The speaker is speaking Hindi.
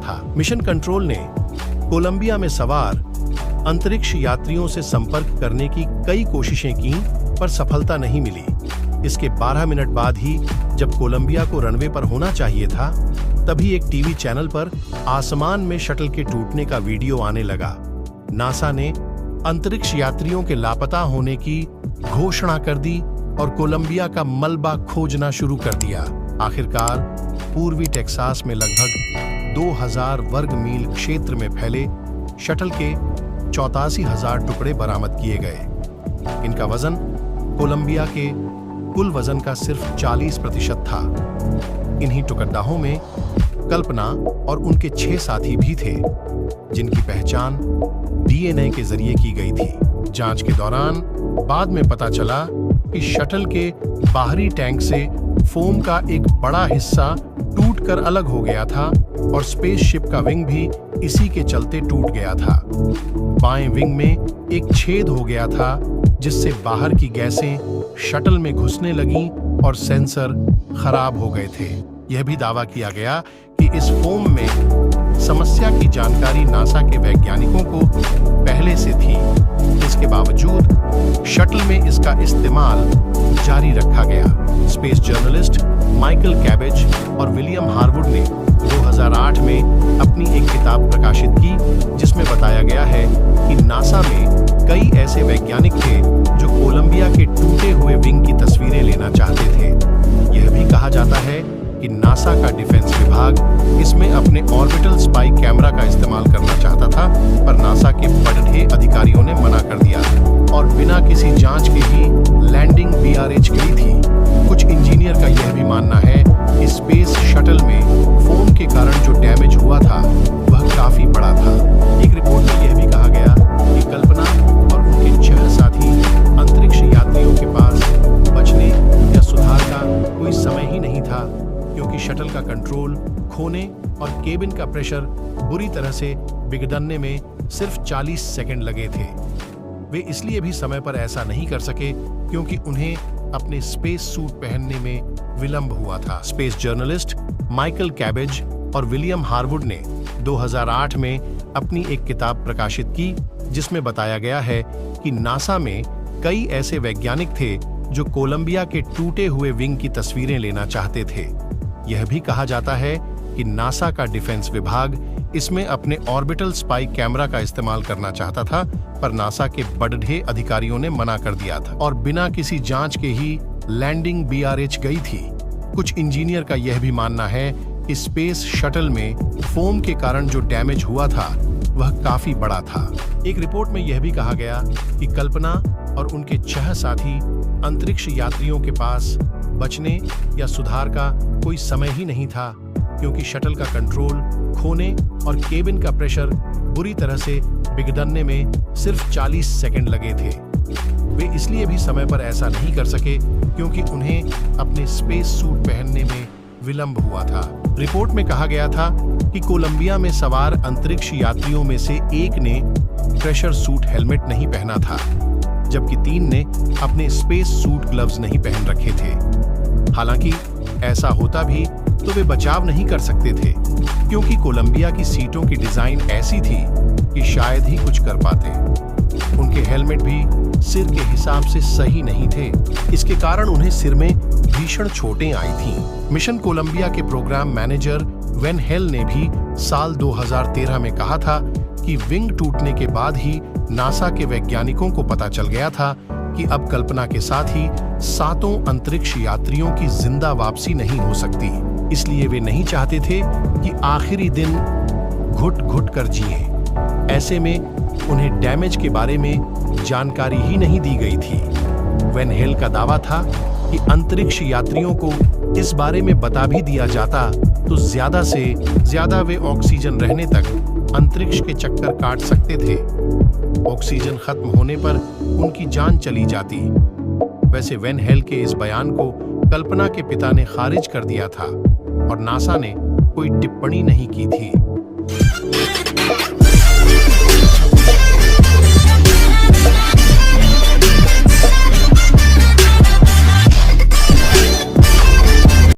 था। मिशन कंट्रोल ने कोलंबिया में सवार अंतरिक्ष यात्रियों से संपर्क करने की कई कोशिशें की, पर सफलता नहीं मिली। इसके 12 मिनट बाद ही जब कोलंबिया को रनवे पर होना चाहिए था, तभी एक टीवी चैनल पर आसमान में शटल के टूटने का वीडियो आने लगा। नासा ने अंतरिक्ष यात्रियों के लापता होने की घोषणा कर दी और कोलंबिया का मलबा खोजना शुरू कर दिया। आखिरकार पूर्वी टेक्सास में लगभग 2000 वर्ग मील क्षेत्र में फैले शटल के 84,000 टुकड़े बरामद किए गए। इनका वजन कोलंबिया के कुल वजन का सिर्फ 40% था। इन्हीं टुकड़ाहों में कल्पना और उनके 6 साथी भी थे, जिनकी पहचान डीएनए के जरिए की गई थी। जांच के दौरान बाद में पता चला कि शटल के बाहरी टैंक से फोम का एक बड़ा हिस्सा टूटकर अलग हो गया था और स्पेसशिप का विंग भी इसी के चलते टूट गया था। बाएं विंग में एक छेद हो गया था, जिससे बाहर की गैसें शटल में घुसने लगीं और सेंसर खराब हो गए थे। यह भी दावा किया गया कि इस फोम में समस्या की जानकारी नासा के वैज्ञानिकों को पहले से थी। इसके बावजूद शटल में इसका इस्तेमाल जारी रखा गया। स्पेस जर्नलिस्ट माइकल कैबेज और विलियम हार्वुड ने 2008 में अपनी एक किताब प्रकाशित की, जिसमें बताया गया है कि नासा में कई ऐसे वैज्ञानिक थे जो कोलंबिया के टूटे हुए विंग की तस्वीरें लेना चाहते थे। यह भी कहा जाता है कि नासा का डिफेंस विभाग इसमें अपने ऑर्बिटल स्पाई कैमरा का इस्तेमाल करना चाहता था, पर नासा के बड़े अधिकारियों ने मना कर दिया और बिना किसी जांच के ही लैंडिंग BRH गई थी। कुछ इंजीनियर का यह भी मानना है कि स्पेस शटल में फोम के कारण जो डैमेज हुआ था वह काफी बड़ा था। एक रिपोर्ट में यह भी कहा गया कि कल्पना और उनके 6 साथी अंतरिक्ष यात्रियों के पास बचने या सुधार का कोई समय ही नहीं था, क्योंकि शटल का कंट्रोल खोने और केबिन का प्रेशर बुरी तरह से बिगड़ने में सिर्फ 40 सेकंड लगे थे। वे इसलिए भी समय पर ऐसा नहीं कर सके क्योंकि उन्हें अपने स्पेस सूट पहनने में विलंब हुआ था। स्पेस जर्नलिस्ट माइकल कैबेज और विलियम हार्वुड ने 2008 में अपनी एक किताब प्रकाशित की, जिसमें बताया गया है कि नासा में कई ऐसे वैज्ञानिक थे जो कोलंबिया के टूटे हुए विंग की तस्वीरें लेना चाहते थे। यह भी कहा जाता है कि नासा का डिफेंस विभाग इसमें अपने ऑर्बिटल स्पाई कैमरा का इस्तेमाल करना चाहता था, पर नासा के बड़े अधिकारियों ने मना कर दिया था और बिना किसी जांच के ही लैंडिंग BRH गई थी। कुछ इंजीनियर का यह भी मानना है कि स्पेस शटल में फोम के कारण जो डैमेज हुआ था वह काफी बड़ा था। एक रिपोर्ट में यह भी कहा गया कि कल्पना और उनके 6 साथी अंतरिक्ष यात्रियों के पास बचने या सुधार का कोई समय ही नहीं था, क्योंकि शटल का कंट्रोल खोने और केबिन का प्रेशर बुरी तरह से बिगड़ने में सिर्फ 40 सेकंड लगे थे। वे इसलिए भी समय पर ऐसा नहीं कर सके क्योंकि उन्हें अपने स्पेस सूट पहनने में विलंब हुआ था। रिपोर्ट में कहा गया था कि कोलंबिया में सवार अंतरिक्ष यात्रियों में से एक ने प्रेशर सूट हेलमेट नहीं पहना था, जबकि 3 ने अपने स्पेस सूट ग्लव्स नहीं पहन रखे थे। हालांकि ऐसा होता भी तो वे बचाव नहीं कर सकते थे, क्योंकि कोलंबिया की सीटों की डिजाइन ऐसी थी कि शायद ही कुछ कर पाते। उनके हेलमेट भी सिर के हिसाब से सही नहीं थे, इसके कारण उन्हें सिर में भीषण चोटें आई थीं। मिशन कोलंबिया के प्रोग्राम मैनेजर वेन हेल ने भी साल 2013 में कहा था कि विंग टूटने के बाद ही नासा के वैज्ञानिकों को पता चल गया था कि अब कल्पना के साथ ही 7 अंतरिक्ष यात्रियों की जिंदा वापसी नहीं हो सकती। इसलिए वे नहीं चाहते थे कि आखिरी दिन घुट घुट कर जिए। ऐसे में उन्हें डैमेज के बारे में जानकारी ही नहीं दी गई थी। वेन हेल का दावा था कि अंतरिक्ष यात्रियों को इस बारे में बता भी दिया जाता तो ज्यादा से ज्यादा वे ऑक्सीजन रहने तक अंतरिक्ष के चक्कर काट सकते थे। ऑक्सीजन खत्म होने पर उनकी जान चली जाती। वैसे वेन हेल के इस बयान को कल्पना के पिता ने खारिज कर दिया था और नासा ने कोई टिप्पणी नहीं की थी।